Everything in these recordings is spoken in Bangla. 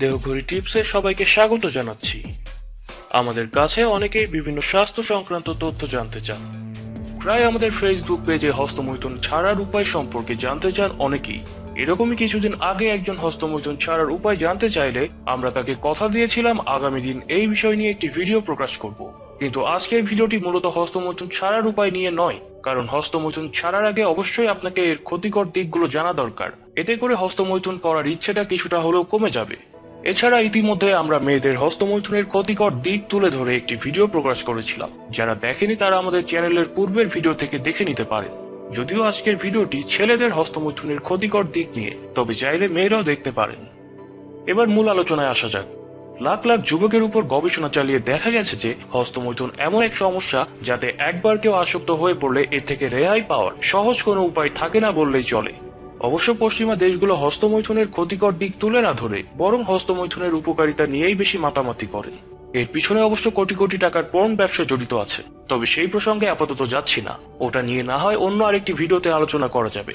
দেহঘড়ি টিপসে সবাইকে স্বাগত জানাচ্ছি। আমাদের কাছে অনেকেই বিভিন্ন স্বাস্থ্য সংক্রান্ত তথ্য জানতে চান। প্রায় আমাদের ফেসবুক পেজে হস্তমৈথুন ছাড়ার উপায় সম্পর্কে জানতে চান অনেকেই। এরকমই কিছুদিন আগে একজন হস্তমৈথুন ছাড়ার উপায় জানতে চাইলে আমরা তাকে কথা দিয়েছিলাম আগামী দিন এই বিষয় নিয়ে একটি ভিডিও প্রকাশ করব। কিন্তু আজকের ভিডিওটি মূলত হস্তমৈথুন ছাড়ার উপায় নিয়ে নয়, কারণ হস্তমৈথুন ছাড়ার আগে অবশ্যই আপনাকে এর ক্ষতিকর দিকগুলো জানা দরকার। এতে করে হস্তমৈথুন করার ইচ্ছেটা কিছুটা হলেও কমে যাবে। এছাড়া ইতিমধ্যে আমরা মেয়েদের হস্তমৈথুনের ক্ষতিকর দিক তুলে ধরে একটি ভিডিও প্রকাশ করেছিলাম। যারা দেখেনি তারা আমাদের চ্যানেলের পূর্বের ভিডিও থেকে দেখে নিতে পারেন। যদিও আজকের ভিডিওটি ছেলেদের হস্তমৈথুনের ক্ষতিকর দিক নিয়ে, তবে চাইলে মেয়েরাও দেখতে পারেন। এবার মূল আলোচনায় আসা যাক। লাখ লাখ যুবকের উপর গবেষণা চালিয়ে দেখা গেছে যে হস্তমৈথুন এমন এক সমস্যা যাতে একবার কেউ আসক্ত হয়ে পড়লে এর থেকে রেহাই পাওয়ার সহজ কোনো উপায় থাকে না বললেই চলে। অবশ্য পশ্চিমা দেশগুলো হস্তমৈথুনের ক্ষতিকর দিক তুলে না ধরে বরং হস্তমৈথুনের উপকারিতা নিয়েই বেশি মাতামাতি করে। এর পিছনে অবশ্য কোটি কোটি টাকার পর্ন ব্যবসা জড়িত আছে, তবে সেই প্রসঙ্গে আপাতত যাচ্ছি না। ওটা নিয়ে না হয় অন্য আরেকটি ভিডিওতে আলোচনা করা যাবে।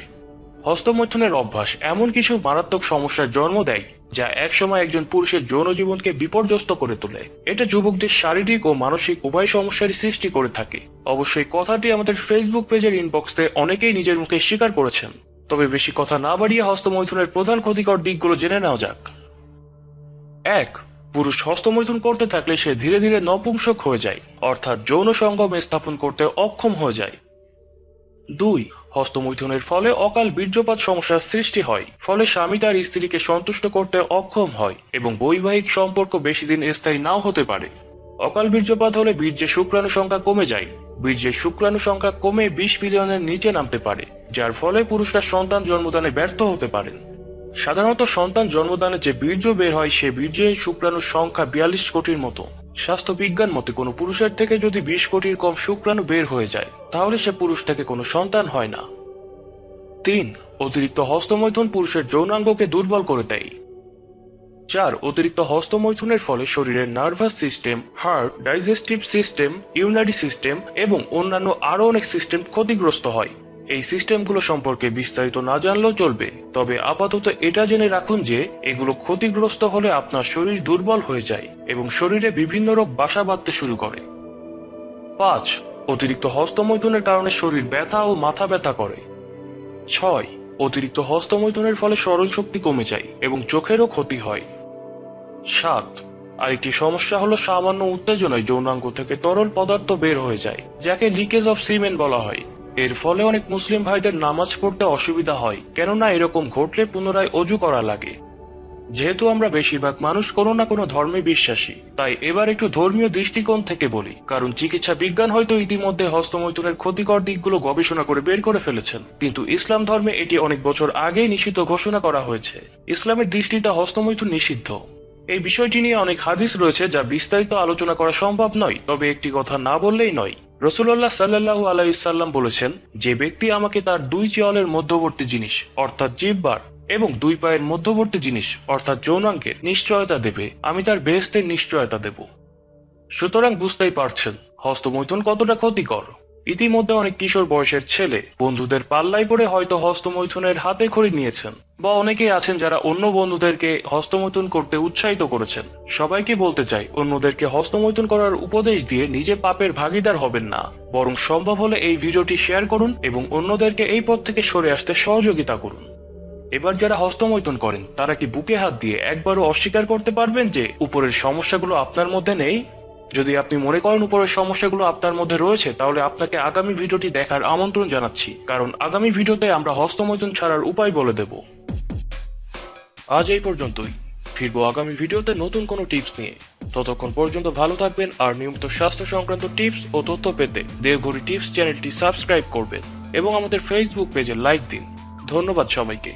হস্তমৈথুনের অভ্যাস এমন কিছু মারাত্মক সমস্যার জন্ম দেয় যা একসময় একজন পুরুষের যৌন জীবনকে বিপর্যস্ত করে তোলে। এটা যুবকদের শারীরিক ও মানসিক উভয় সমস্যারই সৃষ্টি করে থাকে। অবশ্যই কথাটি আমাদের ফেসবুক পেজের ইনবক্সে অনেকেই নিজের মুখে স্বীকার করেছেন। তবে বেশি কথা না বাড়িয়ে হস্তমৈথুনের প্রধান ক্ষতিকর দিকগুলো জেনে নেওয়া যাক। 1. পুরুষ হস্তমৈথুন করতে থাকলে সে ধীরে ধীরে নপুংসক হয়ে যায়, অর্থাৎ যৌন সঙ্গম স্থাপন করতে অক্ষম হয়ে যায়। 2. হস্তমৈথুনের ফলে অকাল বীর্যপাত সমস্যার সৃষ্টি হয়, ফলে স্বামী তার স্ত্রীকে সন্তুষ্ট করতে অক্ষম হয় এবং বৈবাহিক সম্পর্ক বেশি দিন স্থায়ী নাও হতে পারে। অকাল বীর্যপাত হলে বীর্যে শুক্রাণু সংখ্যা কমে যায়। বীর্যের শুক্রাণু সংখ্যা কমে 20 বিলিয়নের নিচে নামতে পারে, যার ফলে পুরুষরা সন্তান জন্মদানে ব্যর্থ হতে পারেন। সাধারণত সন্তান জন্মদানে যে বীর্য বের হয় সে বীর্যের শুক্রাণুর সংখ্যা 42 কোটির মতো। স্বাস্থ্য বিজ্ঞান মতে কোনো পুরুষের থেকে যদি 20 কোটির কম শুক্রাণু বের হয়ে যায় তাহলে সে পুরুষ থেকে কোনো সন্তান হয় না। 3. অতিরিক্ত হস্তমৈথুন পুরুষের যৌনাঙ্গকে দুর্বল করে দেয়। 4. অতিরিক্ত হস্তমৈথুনের ফলে শরীরের nervous system, heart, digestive system, urinary system এবং অন্যান্য আরো অনেক সিস্টেম ক্ষতিগ্রস্ত হয়। এই সিস্টেমগুলো সম্পর্কে বিস্তারিত না জানলেও চলবে, তবে আপাতত এটা জেনে রাখুন যে এগুলো ক্ষতিগ্রস্ত হলে আপনার শরীর দুর্বল হয়ে যায় এবং শরীরে বিভিন্ন রোগ বাসা বাঁধতে শুরু করে। 5. অতিরিক্ত হস্তমৈথুনের কারণে শরীর ব্যথা ও মাথা ব্যথা করে। 6. অতিরিক্ত হস্তমৈথুনের ফলে স্মরণ শক্তি কমে যায় এবং চোখেরও ক্ষতি হয়। 7. আরেকটি সমস্যা হলো সামান্য উত্তেজনায় যৌনাঙ্গ থেকে তরল পদার্থ বের হয়ে যায়, যাকে লিকেজ অফ সিমেন বলা হয়। এর ফলে অনেক মুসলিম ভাইদের নামাজ পড়তে অসুবিধা হয়, কেননা এরকম ঘটলে পুনরায় অজু করা লাগে। যেহেতু আমরা বেশিরভাগ মানুষ কোনো না কোনো ধর্মে বিশ্বাসী, তাই এবার একটু ধর্মীয় দৃষ্টিকোণ থেকে বলি, কারণ চিকিৎসা বিজ্ঞান হয়তো ইতিমধ্যে হস্তমৈথুনের ক্ষতিকর দিকগুলো গবেষণা করে বের করে ফেলেছেন, কিন্তু ইসলাম ধর্মে এটি অনেক বছর আগেই নিষিদ্ধ ঘোষণা করা হয়েছে। ইসলামের দৃষ্টিতে হস্তমৈথুন নিষিদ্ধ। এই বিষয়টি নিয়ে অনেক হাদিস রয়েছে যা বিস্তারিত আলোচনা করা সম্ভব নয়, তবে একটি কথা না বললেই নয়। রাসূলুল্লাহ সাল্লাল্লাহু আলাইহি সাল্লাম বলেছেন, যে ব্যক্তি আমাকে তার 2 চিয়লের মধ্যবর্তী জিনিস অর্থাৎ জিহ্বার এবং 2 পায়ের মধ্যবর্তী জিনিস অর্থাৎ যৌনাঙ্গের নিশ্চয়তা দেবে, আমি তার বেহেশতের নিশ্চয়তা দেব। সুতরাং বুঝতেই পারছেন হস্তমৈথুন কতটা ক্ষতিকর। ইতিমধ্যে অনেক কিশোর বয়সের ছেলে বন্ধুদের পাল্লায় পড়ে হয়তো হস্তমৈথুনের হাতে খড়ি নিয়েছেন, বা অনেকেই আছেন যারা অন্য বন্ধুদেরকে হস্তমৈথুন করতে উৎসাহিত করেছেন। সবাইকে বলতে চাই, অন্যদেরকে হস্তমৈথুন করার উপদেশ দিয়ে নিজে পাপের ভাগীদার হবেন না, বরং সম্ভব হলে এই ভিডিওটি শেয়ার করুন এবং অন্যদেরকে এই পথ থেকে সরে আসতে সহযোগিতা করুন। এবার যারা হস্তমৈথুন করেন তারা কি বুকে হাত দিয়ে একবারও অস্বীকার করতে পারবেন যে উপরের সমস্যাগুলো আপনার মধ্যে নেই? যদি আপনি মনে করেন উপরের সমস্যাগুলো আপনার মধ্যে রয়েছে, তাহলে আপনাকে আগামী ভিডিওটি দেখার আমন্ত্রণ জানাচ্ছি, কারণ আগামী ভিডিওতে আমরা হস্তমৈথুন ছাড়ার উপায় বলে দেব। আজ এই পর্যন্তই। ফিরবো আগামী ভিডিওতে নতুন কোনো টিপস নিয়ে। ততক্ষণ পর্যন্ত ভালো থাকবেন, আর নিয়মিত স্বাস্থ্য সংক্রান্ত টিপস ও তথ্য পেতে দেহঘড়ি টিপস চ্যানেলটি সাবস্ক্রাইব করবেন এবং আমাদের ফেসবুক পেজে লাইক দিন। ধন্যবাদ সবাইকে।